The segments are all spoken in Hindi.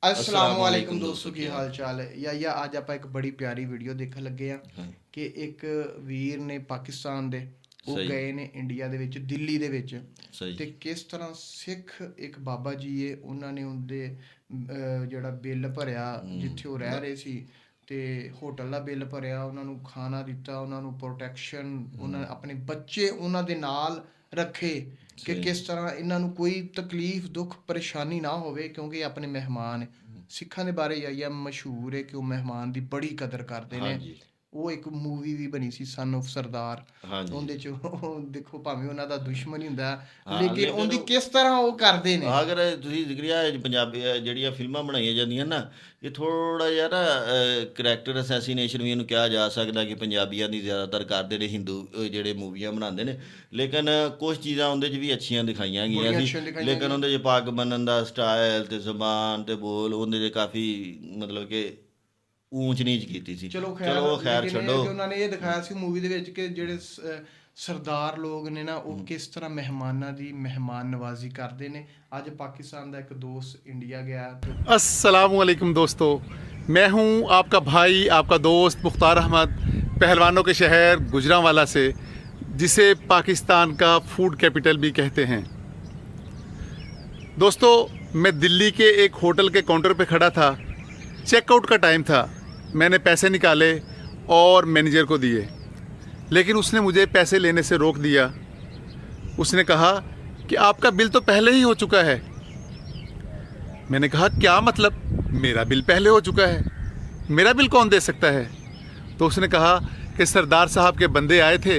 असलामुअलैकुम दोस्तों की हाल चाल है या ਅੱਜ ਆਪਾਂ ਇੱਕ ਬੜੀ ਪਿਆਰੀ ਵੀਡੀਓ ਦੇਖਣ ਲੱਗੇ ਆ ਕਿ ਇੱਕ ਵੀਰ ਨੇ ਪਾਕਿਸਤਾਨ ਦੇ ਉਹ ਗਏ ਨੇ ਇੰਡੀਆ ਦੇ ਵਿੱਚ ਦਿੱਲੀ ਦੇ ਵਿੱਚ ਤੇ ਕਿਸ ਤਰ੍ਹਾਂ ਸਿੱਖ ਇੱਕ ਬਾਬਾ ਜੀ ਏ ਉਹਨਾਂ ਨੇ ਉਹਦੇ ਜਿਹੜਾ ਬਿੱਲ ਭਰਿਆ ਜਿੱਥੇ ਉਹ ਰਹਿ ਰਹੇ ਸੀ ਤੇ ਹੋਟਲ ਦਾ ਬਿੱਲ ਭਰਿਆ ਉਹਨਾਂ ਨੂੰ ਖਾਣਾ ਦਿੱਤਾ ਉਹਨਾਂ ਨੂੰ ਪ੍ਰੋਟੈਕਸ਼ਨ ਉਹਨਾਂ ਆਪਣੇ ਬੱਚੇ ਉਹਨਾਂ ਦੇ ਨਾਲ ਰੱਖੇ कि किस तरह इन्हों कोई तकलीफ दुख परेशानी ना हो क्योंकि अपने मेहमान सिखा के बारे यही मशहूर है कि वो मेहमान की बड़ी कदर करते हैं। वो एक मूवी भी बनी सी सन ऑफ सरदार देखो भावें उन्हों का दुश्मन ही होंदा लेकिन उनकी किस तरह वो करते हैं। अगर तुसीं जिक्रिया पंजाबी जिहड़ियां फिल्मां बनाई जांदियां ना ये थोड़ा जिहा ना करैक्टर असैसीनेशन भी इहनूं कहा जा सकदा कि पंजाबियां दी ज़्यादातर करदे ने हिंदू जिहड़े मूवियां बनांदे ने लेकिन कुछ चीज़ां उहदे च भी अच्छियां दिखाईयां गईयां सी लेकिन उहदे च पग बन्नण दा स्टाइल ते ज़बान ते बोल उहदे च काफ़ी मतलब कि ऊंच नीच कीती सी। चलो खैर छड्डो उन्होंने ये दिखाया सी मूवी दे विच कि जेड़े सरदार लोग ने ना वो किस तरह मेहमानां दी मेहमान नवाजी करते हैं। अज पाकिस्तान का एक दोस्त इंडिया गया। अस्सलामुअलैकुम दोस्तों, मैं हूं आपका भाई आपका दोस्त मुख्तार अहमद पहलवानों के शहर गुजरांवाला से जिसे पाकिस्तान का फूड कैपिटल भी कहते हैं। दोस्तों मैं दिल्ली के एक होटल के काउंटर पे खड़ा था, चेकआउट का टाइम था, मैंने पैसे निकाले और मैनेजर को दिए लेकिन उसने मुझे पैसे लेने से रोक दिया। उसने कहा कि आपका बिल तो पहले ही हो चुका है। मैंने कहा क्या मतलब, मेरा बिल पहले हो चुका है, मेरा बिल कौन दे सकता है। तो उसने कहा कि सरदार साहब के बंदे आए थे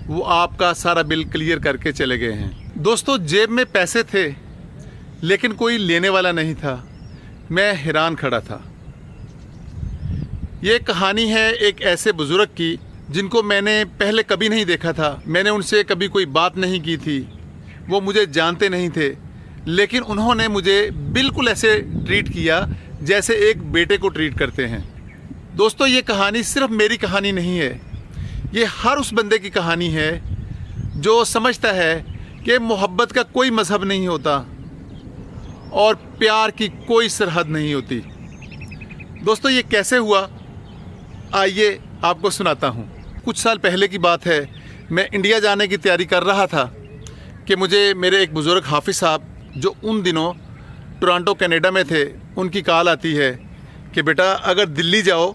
वो आपका सारा बिल क्लियर करके चले गए हैं। दोस्तों जेब में पैसे थे लेकिन कोई लेने वाला नहीं था, मैं हैरान खड़ा था। ये कहानी है एक ऐसे बुज़ुर्ग की जिनको मैंने पहले कभी नहीं देखा था, मैंने उनसे कभी कोई बात नहीं की थी, वो मुझे जानते नहीं थे लेकिन उन्होंने मुझे बिल्कुल ऐसे ट्रीट किया जैसे एक बेटे को ट्रीट करते हैं। दोस्तों ये कहानी सिर्फ मेरी कहानी नहीं है, ये हर उस बंदे की कहानी है जो समझता है कि मोहब्बत का कोई मज़हब नहीं होता और प्यार की कोई सरहद नहीं होती। दोस्तों ये कैसे हुआ आइए आपको सुनाता हूँ। कुछ साल पहले की बात है, मैं इंडिया जाने की तैयारी कर रहा था कि मुझे मेरे एक बुज़ुर्ग हाफिज़ साहब जो उन दिनों टोरंटो कनाडा में थे उनकी कॉल आती है कि बेटा अगर दिल्ली जाओ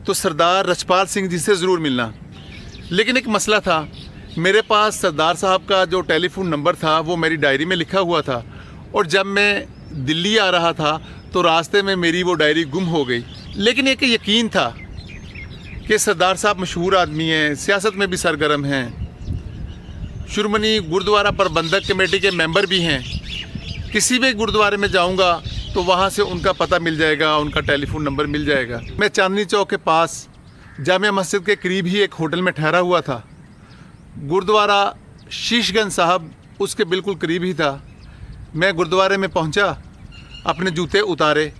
तो सरदार रछपाल सिंह जी से ज़रूर मिलना। लेकिन एक मसला था, मेरे पास सरदार साहब का जो टेलीफोन नंबर था वो मेरी डायरी में लिखा हुआ था और जब मैं दिल्ली आ रहा था तो रास्ते में मेरी वो डायरी गुम हो गई। लेकिन एक यकीन था कि सरदार साहब मशहूर आदमी हैं, सियासत में भी सरगर्म हैं, शुरमनी गुरुद्वारा प्रबंधक कमेटी के मेंबर भी हैं, किसी भी गुरुद्वारे में जाऊंगा तो वहां से उनका पता मिल जाएगा, उनका टेलीफोन नंबर मिल जाएगा। मैं चांदनी चौक के पास जामिया मस्जिद के करीब ही एक होटल में ठहरा हुआ था। गुरुद्वारा शीशगंज साहब उसके बिल्कुल करीब ही था। मैं गुरुद्वारे में पहुंचा, अपने जूते उतारे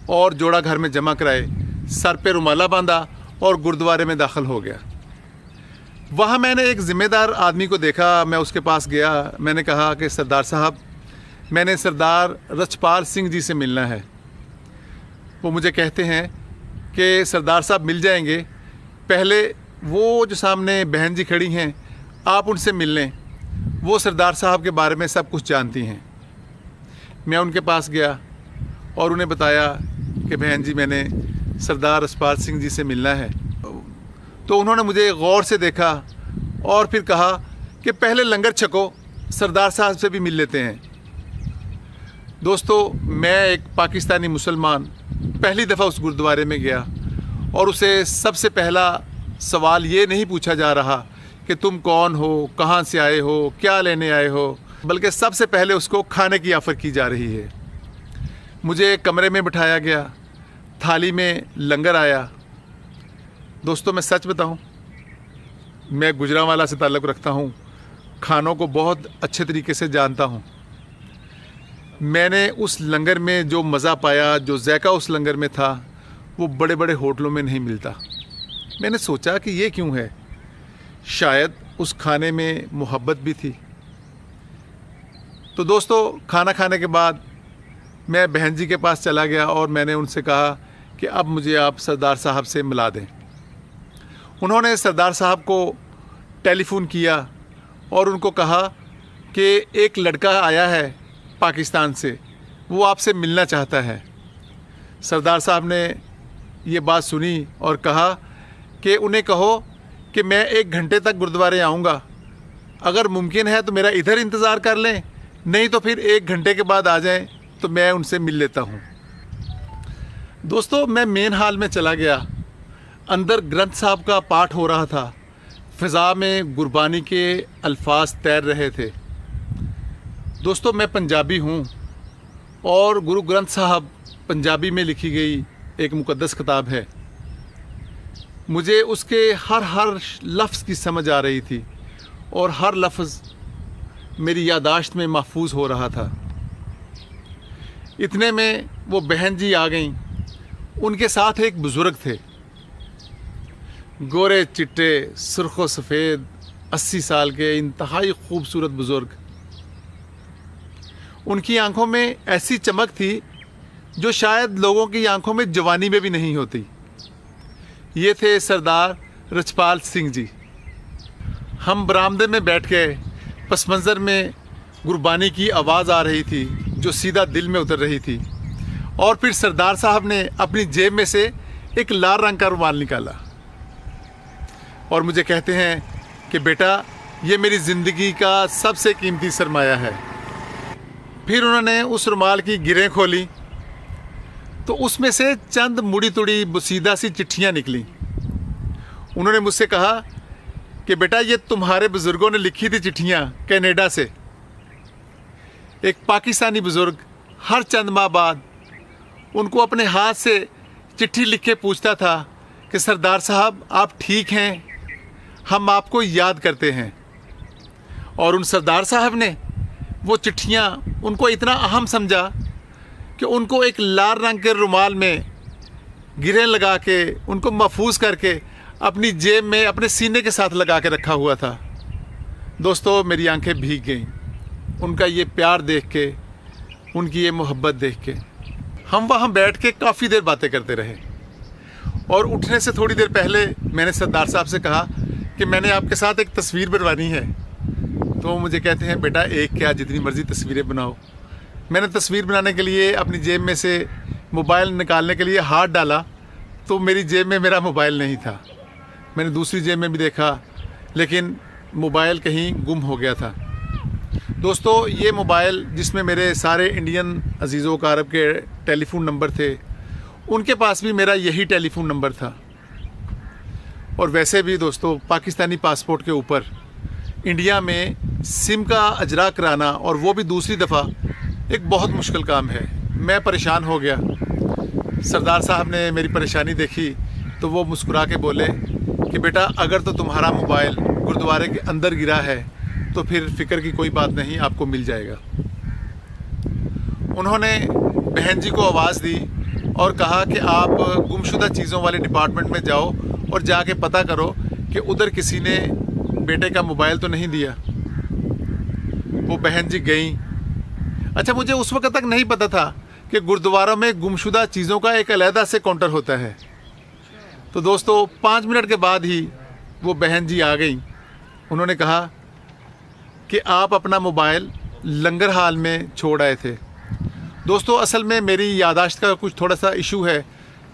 और जोड़ा घर में जमा कराए, सर पे रुमाला बांधा और गुरुद्वारे में दाखिल हो गया। वहाँ मैंने एक ज़िम्मेदार आदमी को देखा, मैं उसके पास गया, मैंने कहा कि सरदार साहब मैंने सरदार रछपाल सिंह जी से मिलना है। वो मुझे कहते हैं कि सरदार साहब मिल जाएंगे, पहले वो जो सामने बहन जी खड़ी हैं आप उनसे मिल लें, वो सरदार साहब के बारे में सब कुछ जानती हैं। मैं उनके पास गया और उन्हें बताया कि बहन जी मैंने सरदार रछपाल सिंह जी से मिलना है। तो उन्होंने मुझे गौर से देखा और फिर कहा कि पहले लंगर छको, सरदार साहब से भी मिल लेते हैं। दोस्तों मैं एक पाकिस्तानी मुसलमान पहली दफ़ा उस गुरुद्वारे में गया और उसे सबसे पहला सवाल ये नहीं पूछा जा रहा कि तुम कौन हो, कहाँ से आए हो, क्या लेने आए हो, बल्कि सबसे पहले उसको खाने की ऑफ़र की जा रही है। मुझे कमरे में बिठाया गया, थाली में लंगर आया। दोस्तों मैं सच बताऊं, मैं गुजरांवाला से ताल्लुक़ रखता हूं, खानों को बहुत अच्छे तरीके से जानता हूं। मैंने उस लंगर में जो मज़ा पाया, जो ज़ायका उस लंगर में था वो बड़े बड़े होटलों में नहीं मिलता। मैंने सोचा कि ये क्यों है, शायद उस खाने में मोहब्बत भी थी। तो दोस्तों खाना खाने के बाद मैं बहन जी के पास चला गया और मैंने उनसे कहा कि अब मुझे आप सरदार साहब से मिला दें। उन्होंने सरदार साहब को टेलीफ़ोन किया और उनको कहा कि एक लड़का आया है पाकिस्तान से, वो आपसे मिलना चाहता है। सरदार साहब ने ये बात सुनी और कहा कि उन्हें कहो कि मैं 1 घंटे तक गुरुद्वारे आऊँगा, अगर मुमकिन है तो मेरा इधर इंतज़ार कर लें, नहीं तो फिर 1 घंटे के बाद आ जाएं तो मैं उनसे मिल लेता हूँ। दोस्तों, मैं मेन हाल में चला गया। अंदर ग्रंथ साहब का पाठ हो रहा था, फ़िज़ा में गुरबानी के अल्फाज तैर रहे थे। दोस्तों, मैं पंजाबी हूँ और गुरु ग्रंथ साहब पंजाबी में लिखी गई एक मुक़द्दस किताब है। मुझे उसके हर लफ्ज़ की समझ आ रही थी और हर लफ्ज़ मेरी यादाश्त में महफूज हो रहा था। इतने में वो बहन जी आ गईं। उनके साथ एक बुज़ुर्ग थे, गोरे चिट्टे सुर्ख़ सफ़ेद 80 साल के इंतहाई खूबसूरत बुज़ुर्ग। उनकी आंखों में ऐसी चमक थी जो शायद लोगों की आंखों में जवानी में भी नहीं होती। ये थे सरदार रछपाल सिंह जी। हम बरामदे में बैठ गए। पस मंज़र में गुरबानी की आवाज़ आ रही थी जो सीधा दिल में उतर रही थी। और फिर सरदार साहब ने अपनी जेब में से एक लाल रंग का रुमाल निकाला और मुझे कहते हैं कि बेटा, ये मेरी ज़िंदगी का सबसे कीमती सरमाया है। फिर उन्होंने उस रुमाल की गिरें खोली तो उसमें से चंद मुड़ी तुड़ी बुसीदा सी चिट्ठियाँ निकली। उन्होंने मुझसे कहा कि बेटा, ये तुम्हारे बुज़ुर्गों ने लिखी थी चिट्ठियाँ कनाडा से। एक पाकिस्तानी बुज़ुर्ग हर चंद माह बाद उनको अपने हाथ से चिट्ठी लिख के पूछता था कि सरदार साहब, आप ठीक हैं, हम आपको याद करते हैं। और उन सरदार साहब ने वो चिट्ठियाँ उनको इतना अहम समझा कि उनको एक लाल रंग के रुमाल में गिरें लगा के उनको महफूज करके अपनी जेब में अपने सीने के साथ लगा के रखा हुआ था। दोस्तों, मेरी आंखें भीग गईं उनका ये प्यार देख के, उनकी ये मोहब्बत देख के। हम वहाँ बैठ के काफ़ी देर बातें करते रहे और उठने से थोड़ी देर पहले मैंने सरदार साहब से कहा कि मैंने आपके साथ एक तस्वीर बनवानी है। तो वो मुझे कहते हैं, बेटा, एक क्या, जितनी मर्ज़ी तस्वीरें बनाओ। मैंने तस्वीर बनाने के लिए अपनी जेब में से मोबाइल निकालने के लिए हाथ डाला तो मेरी जेब में मेरा मोबाइल नहीं था। मैंने दूसरी जेब में भी देखा लेकिन मोबाइल कहीं गुम हो गया था। दोस्तों, ये मोबाइल जिसमें मेरे सारे इंडियन अजीज़ों कारब के टेलीफ़ोन नंबर थे, उनके पास भी मेरा यही टेलीफ़ोन नंबर था। और वैसे भी दोस्तों, पाकिस्तानी पासपोर्ट के ऊपर इंडिया में सिम का अजरा कराना, और वो भी दूसरी दफ़ा, एक बहुत मुश्किल काम है। मैं परेशान हो गया। सरदार साहब ने मेरी परेशानी देखी तो वो मुस्कुरा के बोले कि बेटा, अगर तो तुम्हारा मोबाइल गुरुद्वारे के अंदर गिरा है तो फिर फ़िक्र की कोई बात नहीं, आपको मिल जाएगा। उन्होंने बहन जी को आवाज़ दी और कहा कि आप गुमशुदा चीज़ों वाले डिपार्टमेंट में जाओ और जाके पता करो कि उधर किसी ने बेटे का मोबाइल तो नहीं दिया। वो बहन जी गई। अच्छा, मुझे उस वक्त तक नहीं पता था कि गुरुद्वारों में गुमशुदा चीज़ों का एक अलहदा से काउंटर होता है। तो दोस्तों, 5 मिनट के बाद ही वो बहन जी आ गई। उन्होंने कहा कि आप अपना मोबाइल लंगर हाल में छोड़ आए थे। दोस्तों, असल में मेरी यादाश्त का कुछ थोड़ा सा इशू है।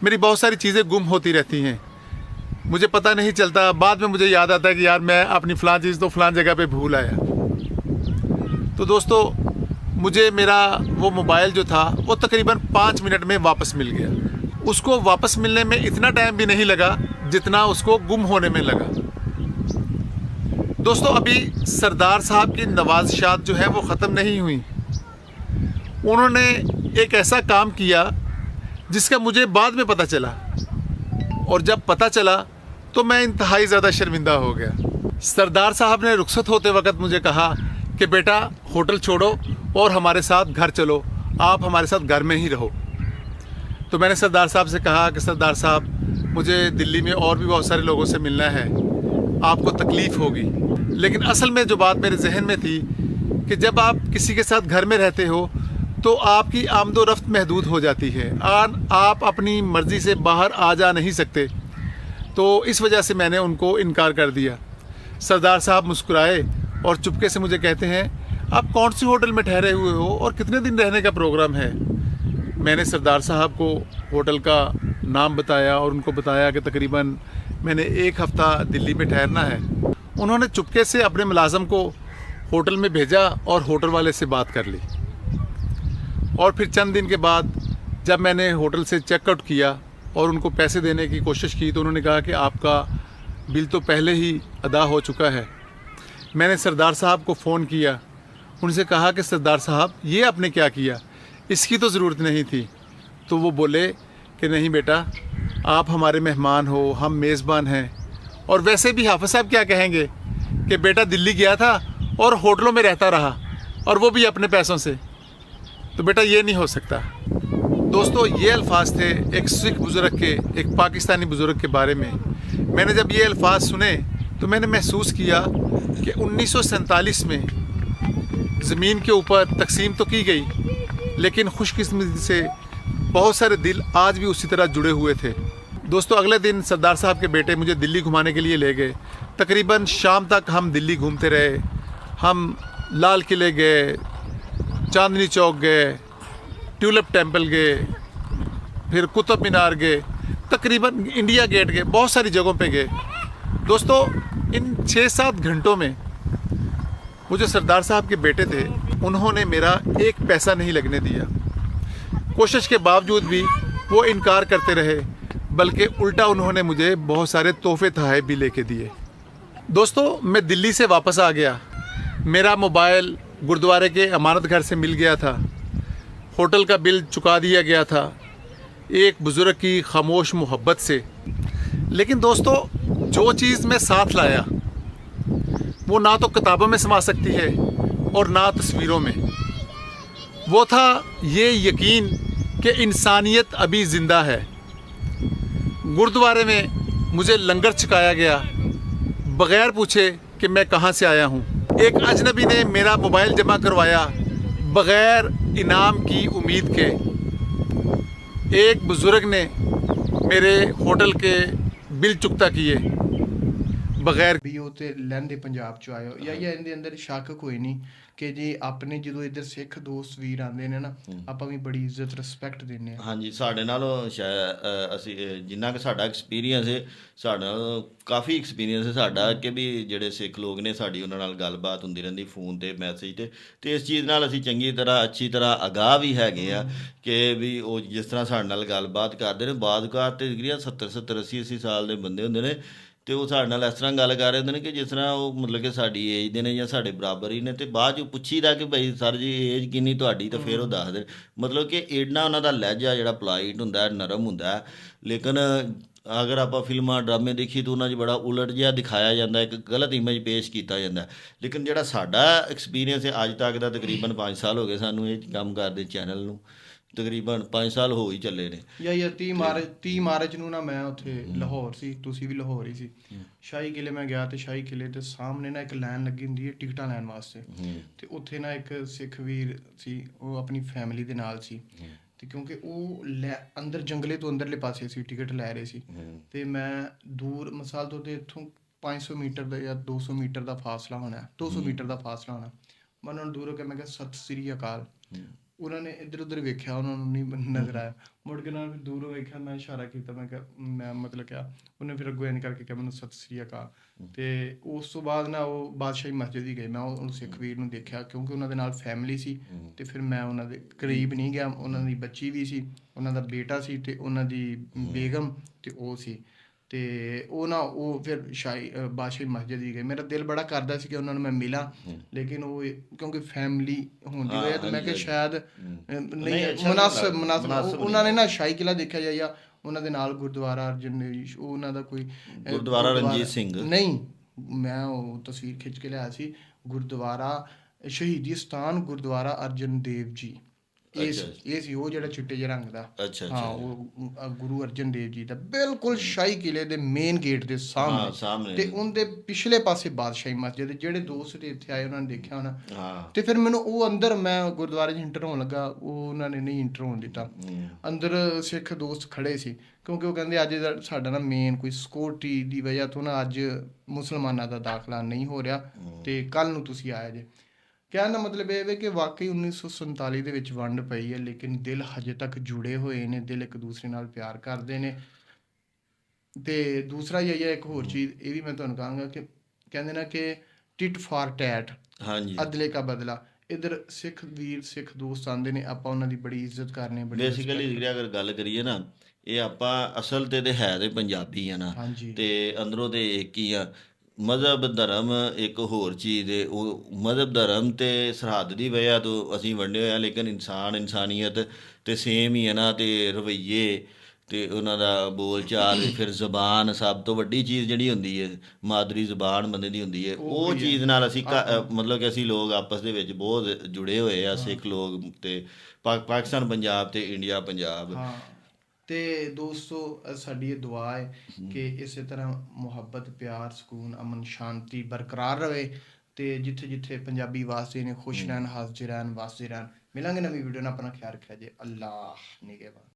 मेरी बहुत सारी चीज़ें गुम होती रहती हैं, मुझे पता नहीं चलता। बाद में मुझे याद आता है कि यार, मैं अपनी फ़लाँ चीज़ तो फ़लाँ जगह पे भूल आया। तो दोस्तों, मुझे मेरा वो मोबाइल जो था वो तकरीबन 5 मिनट में वापस मिल गया। उसको वापस मिलने में इतना टाइम भी नहीं लगा जितना उसको गुम होने में लगा। दोस्तों, अभी सरदार साहब की नवाज़शात जो है वो ख़त्म नहीं हुई। उन्होंने एक ऐसा काम किया जिसका मुझे बाद में पता चला, और जब पता चला तो मैं इंतहाई ज़्यादा शर्मिंदा हो गया। सरदार साहब ने रुखसत होते वक्त मुझे कहा कि बेटा, होटल छोड़ो और हमारे साथ घर चलो, आप हमारे साथ घर में ही रहो। तो मैंने सरदार साहब से कहा कि सरदार साहब, मुझे दिल्ली में और भी बहुत सारे लोगों से मिलना है, आपको तकलीफ़ होगी। लेकिन असल में जो बात मेरे जहन में थी कि जब आप किसी के साथ घर में रहते हो तो आपकी आमदोरफ्त महदूद हो जाती है, आप अपनी मर्ज़ी से बाहर आ जा नहीं सकते। तो इस वजह से मैंने उनको इनकार कर दिया। सरदार साहब मुस्कुराए और चुपके से मुझे कहते हैं, आप कौन सी होटल में ठहरे हुए हो और कितने दिन रहने का प्रोग्राम है? मैंने सरदार साहब को होटल का नाम बताया और उनको बताया कि तकरीबन मैंने 1 हफ़्ता दिल्ली में ठहरना है। उन्होंने चुपके से अपने मुलाज़म को होटल में भेजा और होटल वाले से बात कर ली। और फिर चंद दिन के बाद जब मैंने होटल से चेकआउट किया और उनको पैसे देने की कोशिश की तो उन्होंने कहा कि आपका बिल तो पहले ही अदा हो चुका है। मैंने सरदार साहब को फ़ोन किया, उनसे कहा कि सरदार साहब ये आपने क्या किया, इसकी तो ज़रूरत नहीं थी। तो वो बोले कि नहीं बेटा, आप हमारे मेहमान हो, हम मेज़बान हैं। और वैसे भी हाफ़िज़ साहब क्या कहेंगे कि बेटा दिल्ली गया था और होटलों में रहता रहा, और वो भी अपने पैसों से। तो बेटा ये नहीं हो सकता। दोस्तों, ये अल्फाज थे एक सिख बुज़ुर्ग के, एक पाकिस्तानी बुज़ुर्ग के बारे में। मैंने जब ये अल्फाज सुने तो मैंने महसूस किया कि 1947 में ज़मीन के ऊपर तकसीम तो की गई, लेकिन खुशकिस्मती से बहुत सारे दिल आज भी उसी तरह जुड़े हुए थे। दोस्तों, अगले दिन सरदार साहब के बेटे मुझे दिल्ली घुमाने के लिए ले गए। तकरीबन शाम तक हम दिल्ली घूमते रहे। हम लाल किले गए, चांदनी चौक गए, ट्यूलिप टेम्पल गए, फिर कुतुब मीनार गए, तकरीबन इंडिया गेट गए, बहुत सारी जगहों पे गए। दोस्तों, इन 6-7 घंटों में वो जो सरदार साहब के बेटे थे, उन्होंने मेरा 1 पैसा नहीं लगने दिया। कोशिश के बावजूद भी वो इनकार करते रहे, बल्कि उल्टा उन्होंने मुझे बहुत सारे तोहफे तोहफे भी लेके दिए। दोस्तों, मैं दिल्ली से वापस आ गया। मेरा मोबाइल गुरुद्वारे के अमानत घर से मिल गया था। होटल का बिल चुका दिया गया था एक बुज़ुर्ग की खामोश मोहब्बत से। लेकिन दोस्तों, जो चीज़ मैं साथ लाया वो ना तो किताबों में समा सकती है और ना तस्वीरों में। वो था ये यकीन कि इंसानियत अभी ज़िंदा है। गुरुद्वारे में मुझे लंगर छकाया गया बग़ैर पूछे कि मैं कहाँ से आया हूँ। एक अजनबी ने मेरा मोबाइल जमा करवाया बग़ैर इनाम की उम्मीद के। एक बुज़ुर्ग ने मेरे होटल के बिल चुकता किए बग़ैर। ਵੀ ਉਹ ਤੇ ਲਹਿੰਦੇ ਪੰਜਾਬ ਚ ਆਏ ਹੋ ਜਾਂ ਇਹਦੇ ਅੰਦਰ ਸ਼ੱਕ ਕੋਈ ਨਹੀਂ ਕਿ ਜੀ ਆਪਣੇ ਜਦੋਂ ਇੱਧਰ ਸਿੱਖ ਦੋਸਤ ਵੀਰ ਆਉਂਦੇ ਨੇ ਨਾ, ਆਪਾਂ ਵੀ ਬੜੀ ਇੱਜ਼ਤ ਰਿਸਪੈਕਟ ਦਿੰਦੇ ਹਾਂ। ਹਾਂਜੀ, ਸਾਡੇ ਨਾਲੋਂ ਸ਼ਾਇਦ ਅਸੀਂ ਜਿੰਨਾ ਕਿ ਸਾਡਾ ਐਕਸਪੀਰੀਅੰਸ ਹੈ, ਸਾਡੇ ਨਾਲ ਕਾਫੀ ਐਕਸਪੀਰੀਅੰਸ ਹੈ ਸਾਡਾ ਕਿ ਵੀ ਜਿਹੜੇ ਸਿੱਖ ਲੋਕ ਨੇ ਸਾਡੀ ਉਹਨਾਂ ਨਾਲ ਗੱਲਬਾਤ ਹੁੰਦੀ ਰਹਿੰਦੀ ਫ਼ੋਨ 'ਤੇ, ਮੈਸੇਜ 'ਤੇ। ਅਤੇ ਇਸ ਚੀਜ਼ ਨਾਲ ਅਸੀਂ ਚੰਗੀ ਤਰ੍ਹਾਂ ਅੱਛੀ ਤਰ੍ਹਾਂ ਅਗਾਹ ਵੀ ਹੈਗੇ ਆ ਕਿ ਵੀ ਉਹ ਜਿਸ ਤਰ੍ਹਾਂ ਸਾਡੇ ਨਾਲ ਗੱਲਬਾਤ ਕਰਦੇ ਨੇ, ਬਾਜ਼ਕਾਰ ਤੇ 70, 80 ਸਾਲ ਦੇ ਬੰਦੇ ਹੁੰਦੇ ਨੇ, ਅਤੇ ਉਹ ਸਾਡੇ ਨਾਲ ਇਸ ਤਰ੍ਹਾਂ ਗੱਲ ਕਰ ਰਹੇ ਹੁੰਦੇ ਨੇ ਕਿ ਜਿਸ ਤਰ੍ਹਾਂ ਉਹ ਮਤਲਬ ਕਿ ਸਾਡੀ ਏਜ ਦੇ ਨੇ ਜਾਂ ਸਾਡੇ ਬਰਾਬਰ ਹੀ ਨੇ। ਅਤੇ ਬਾਅਦ 'ਚ ਪੁੱਛੀਦਾ ਕਿ ਭਾਈ ਸਰ ਜੀ ਏਜ ਕਿੰਨੀ ਤੁਹਾਡੀ, ਤਾਂ ਫਿਰ ਉਹ ਦੱਸਦੇ ਮਤਲਬ ਕਿ ਇੰਨਾ ਉਹਨਾਂ ਦਾ ਲਹਿਜਾ ਜਿਹੜਾ ਪੋਲਾਈਟ ਹੁੰਦਾ, ਨਰਮ ਹੁੰਦਾ। ਲੇਕਿਨ ਅਗਰ ਆਪਾਂ ਫਿਲਮਾਂ ਡਰਾਮੇ ਦੇਖੀਏ ਤਾਂ ਉਹਨਾਂ 'ਚ ਬੜਾ ਉਲਟ ਜਿਹਾ ਦਿਖਾਇਆ ਜਾਂਦਾ, ਇੱਕ ਗਲਤ ਇਮੇਜ ਪੇਸ਼ ਕੀਤਾ ਜਾਂਦਾ। ਲੇਕਿਨ ਜਿਹੜਾ ਸਾਡਾ ਐਕਸਪੀਰੀਅੰਸ ਹੈ ਅੱਜ ਤੱਕ ਦਾ, ਤਕਰੀਬਨ 5 ਸਾਲ ਹੋ ਗਏ ਸਾਨੂੰ ਇਹ ਕੰਮ ਕਰਦੇ ਚੈਨਲ ਨੂੰ, ਤਕਰੀਬਨ 5 ਸਾਲ ਹੋ ਹੀ ਚੱਲੇ ਨੇ। ਜਾਂ 30 ਮਾਰਚ ਨੂੰ ਨਾ ਮੈਂ ਉੱਥੇ ਲਾਹੌਰ ਸੀ, ਤੁਸੀਂ ਵੀ ਲਾਹੌਰ ਹੀ ਸੀ। ਸ਼ਾਹੀ ਕਿਲੇ ਮੈਂ ਗਿਆ ਤੇ ਸ਼ਾਹੀ ਕਿਲੇ ਦੇ ਸਾਹਮਣੇ ਨਾ ਇੱਕ ਲਾਈਨ ਲੱਗੀ ਹੁੰਦੀ ਹੈ ਟਿਕਟਾਂ ਲੈਣ ਵਾਸਤੇ। ਤੇ ਉੱਥੇ ਨਾ ਇੱਕ ਸਿੱਖ ਵੀਰ ਸੀ, ਉਹ ਆਪਣੀ ਫੈਮਿਲੀ ਦੇ ਨਾਲ ਸੀ। ਤੇ ਕਿਉਂਕਿ ਉਹ ਅੰਦਰ ਜੰਗਲੇ ਤੋਂ ਅੰਦਰਲੇ ਪਾਸੇ ਸੀ, ਟਿਕਟ ਲੈ ਰਹੇ ਸੀ। ਤੇ ਮੈਂ ਦੂਰ ਮਿਸਾਲ ਤੋਂ ਤੇ ਇੱਥੋਂ 500 ਮੀਟਰ ਦਾ ਜਾਂ 200 ਮੀਟਰ ਦਾ ਫਾਸਲਾ ਹੋਣਾ, 200 ਮੀਟਰ ਦਾ ਫਾਸਲਾ ਹੋਣਾ। ਮੈਂ ਉਹਨਾਂ ਨੂੰ ਦੂਰੋਂ ਕਿਹਾ, ਮੈਂ ਕਿਹਾ ਸਤਿ ਸ੍ਰੀ ਅਕਾਲ। ਉਹਨਾਂ ਨੇ ਇੱਧਰ ਉੱਧਰ ਵੇਖਿਆ, ਉਹਨਾਂ ਨੂੰ ਨਹੀਂ ਨਜ਼ਰ ਆਇਆ। ਮੁੜ ਕੇ ਉਹਨਾਂ ਨੇ ਦੂਰੋਂ ਵੇਖਿਆ, ਮੈਂ ਇਸ਼ਾਰਾ ਕੀਤਾ, ਮੈਂ ਕਿਹਾ ਮੈਂ ਮਤਲਬ ਕਿਹਾ। ਉਹਨੇ ਫਿਰ ਅੱਗੋਂ ਇੰਝ ਕਰਕੇ ਕਿਹਾ ਮੈਨੂੰ ਸਤਿ ਸ੍ਰੀ ਅਕਾਲ। ਅਤੇ ਉਸ ਤੋਂ ਬਾਅਦ ਨਾ ਉਹ ਬਾਦਸ਼ਾਹੀ ਮਸਜਿਦ ਹੀ ਗਏ। ਮੈਂ ਉਹ ਸਿੱਖ ਵੀਰ ਨੂੰ ਦੇਖਿਆ ਕਿਉਂਕਿ ਉਹਨਾਂ ਦੇ ਨਾਲ ਫੈਮਿਲੀ ਸੀ। ਅਤੇ ਫਿਰ ਮੈਂ ਉਹਨਾਂ ਦੇ ਕਰੀਬ ਨਹੀਂ ਗਿਆ। ਉਹਨਾਂ ਦੀ ਬੱਚੀ ਵੀ ਸੀ, ਉਹਨਾਂ ਦਾ ਬੇਟਾ ਸੀ, ਅਤੇ ਉਹਨਾਂ ਦੀ ਬੇਗਮ ਅਤੇ ਉਹ ਸੀ। ਅਤੇ ਉਹ ਨਾ ਉਹ ਫਿਰ ਬਾਦਸ਼ਾਹੀ ਮਸਜਿਦ ਹੀ ਗਏ। ਮੇਰਾ ਦਿਲ ਬੜਾ ਕਰਦਾ ਸੀ ਕਿ ਉਹਨਾਂ ਨੂੰ ਮੈਂ ਮਿਲਾਂ, ਲੇਕਿਨ ਉਹ ਕਿਉਂਕਿ ਫੈਮਿਲੀ ਹੋਣ ਦੀ ਵਜ੍ਹਾ ਤੋਂ ਮੈਂ ਕਿਹਾ ਸ਼ਾਇਦ ਨਹੀਂ ਮੁਨਾਸਬ। ਉਹਨਾਂ ਨੇ ਨਾ ਸ਼ਾਹੀ ਕਿਲ੍ਹਾ ਦੇਖਿਆ ਜਾਂ ਉਹਨਾਂ ਦੇ ਨਾਲ ਗੁਰਦੁਆਰਾ ਅਰਜਨ ਦੇਵ, ਉਹਨਾਂ ਦਾ ਕੋਈ ਗੁਰਦੁਆਰਾ ਰਣਜੀਤ ਸਿੰਘ ਨਹੀਂ, ਮੈਂ ਉਹ ਤਸਵੀਰ ਖਿੱਚ ਕੇ ਲਿਆਇਆ ਸੀ। ਗੁਰਦੁਆਰਾ ਸ਼ਹੀਦੀ ਸਥਾਨ ਗੁਰਦੁਆਰਾ ਅਰਜਨ ਦੇਵ ਜੀ, ਇਹ ਸੀ ਉਹ ਜਿਹੜਾ ਚਿੱਟੇ ਜਿਹੇ ਰੰਗ ਦਾ। ਅੱਛਾ ਹਾਂ, ਉਹ ਗੁਰੂ ਅਰਜਨ ਦੇਵ ਜੀ ਦਾ ਬਿਲਕੁਲ ਸ਼ਾਹੀ ਕਿਲੇ ਦੇ ਮੇਨ ਗੇਟ ਦੇ ਸਾਹਮਣੇ, ਤੇ ਉਹਦੇ ਪਿਛਲੇ ਪਾਸੇ ਬਾਦਸ਼ਾਹੀ ਮਸਜਿਦ। ਜਿਹੜੇ ਦੋਸਤ ਇੱਥੇ ਆਏ ਉਹਨਾਂ ਨੇ ਦੇਖਿਆ ਹੋਣਾ। ਤੇ ਫਿਰ ਮੈਨੂੰ ਉਹ ਅੰਦਰ, ਮੈਂ ਗੁਰਦੁਆਰੇ 'ਚ ਇੰਟਰ ਹੋਣ ਲੱਗਾ, ਉਹ ਉਹਨਾਂ ਨੇ ਨਹੀਂ ਇੰਟਰ ਹੋਣ ਦਿੱਤਾ। ਅੰਦਰ ਸਿੱਖ ਦੋਸਤ ਖੜੇ ਸੀ, ਕਿਉਂਕਿ ਉਹ ਕਹਿੰਦੇ ਅੱਜ ਸਾਡਾ ਨਾ ਮੇਨ ਕੋਈ ਸਿਕਿਉਰਿਟੀ ਦੀ ਵਜ੍ਹਾ ਤੋਂ ਨਾ ਅੱਜ ਮੁਸਲਮਾਨਾਂ ਦਾ ਦਾਖਲਾ ਨਹੀਂ ਹੋ ਰਿਹਾ, ਤੇ ਕੱਲ੍ਹ ਨੂੰ ਤੁਸੀਂ ਆਇਆ ਜੇ। ਕਹਿਣ ਦਾ ਮਤਲਬ ਇਹ ਹੈ ਕਿ ਵਾਕਈ 1947 ਦੇ ਵਿੱਚ ਵੰਡ ਪਈ ਹੈ, ਲੇਕਿਨ ਦਿਲ ਹਜੇ ਤੱਕ ਜੁੜੇ ਹੋਏ ਨੇ, ਦਿਲ ਇੱਕ ਦੂਸਰੇ ਨਾਲ ਪਿਆਰ ਕਰਦੇ ਨੇ। ਤੇ ਦੂਸਰਾ ਇਹ ਹੈ, ਇੱਕ ਹੋਰ ਚੀਜ਼ ਇਹ ਵੀ ਮੈਂ ਤੁਹਾਨੂੰ ਕਹਾਂਗਾ ਕਿ ਕਹਿੰਦੇ ਨਾ ਕਿ ਟਿਟ ਫਾਰ ਟੈਟ, ਅਦਲੇ ਕਾ ਬਦਲਾ। ਇੱਧਰ ਸਿੱਖ ਵੀਰ, ਸਿੱਖ ਦੋਸਤ ਆਉਂਦੇ ਨੇ, ਆਪਾਂ ਉਹਨਾਂ ਦੀ ਬੜੀ ਇੱਜ਼ਤ ਕਰਨੇ। ਬੇਸਿਕਲੀ ਜਿਹੜੀ ਅਗਰ ਗੱਲ ਕਰੀਏ ਨਾ, ਇਹ ਆਪਾਂ ਅਸਲ ਤੇ ਹੈ ਤੇ ਪੰਜਾਬੀ ਆ ਨਾ, ਤੇ ਅੰਦਰੋਂ ਤੇ ਇੱਕ ਹੀ ਆ। ਮਜ਼ਹਬ ਧਰਮ ਇੱਕ ਹੋਰ ਚੀਜ਼ ਹੈ, ਉਹ ਮਜ਼ਹਬ ਧਰਮ ਤੇ ਸਰਹੱਦ ਦੀ ਵਜ੍ਹਾ ਤੋਂ ਅਸੀਂ ਵੰਡੇ ਹੋਏ ਆ, ਲੇਕਿਨ ਇਨਸਾਨੀਅਤ ਤੇ ਸੇਮ ਹੀ ਹੈ ਨਾ। ਤੇ ਰਵੱਈਏ ਤੇ ਉਹਨਾਂ ਦਾ ਬੋਲ ਚਾਲ, ਫਿਰ ਜ਼ਬਾਨ, ਸਭ ਤੋਂ ਵੱਡੀ ਚੀਜ਼ ਜਿਹੜੀ ਹੁੰਦੀ ਹੈ ਮਾਦਰੀ ਜ਼ਬਾਨ ਬੰਦੇ ਦੀ ਹੁੰਦੀ ਹੈ, ਉਹ ਚੀਜ਼ ਨਾਲ ਅਸੀਂ ਮਤਲਬ ਕਿ ਅਸੀਂ ਲੋਕ ਆਪਸ ਦੇ ਵਿੱਚ ਬਹੁਤ ਜੁੜੇ ਹੋਏ ਆ, ਸਿੱਖ ਲੋਕ ਤੇ ਪਾਕਿਸਤਾਨ ਪੰਜਾਬ ਤੇ ਇੰਡੀਆ ਪੰਜਾਬ। ਤੇ ਦੋਸਤੋ, ਸਾਡੀ ਇਹ ਦੁਆ ਹੈ ਕਿ ਇਸੇ ਤਰ੍ਹਾਂ ਮੁਹੱਬਤ, ਪਿਆਰ, ਸਕੂਨ, ਅਮਨ, ਸ਼ਾਂਤੀ ਬਰਕਰਾਰ ਰਹੇ, ਤੇ ਜਿੱਥੇ ਜਿੱਥੇ ਪੰਜਾਬੀ ਵਾਸਤੇ ਨੇ ਖੁਸ਼ ਰਹਿਣ, ਹੱਸਦੇ ਰਹਿਣ, ਵਸਦੇ ਰਹਿਣ। ਮਿਲਾਂਗੇ ਨਵੀਂ ਵੀਡੀਓ ਨਾਲ। ਆਪਣਾ ਖਿਆਲ ਰੱਖਿਆ ਜੇ। ਅੱਲਾਹ ਨਿਗਹਿਬਾਨ।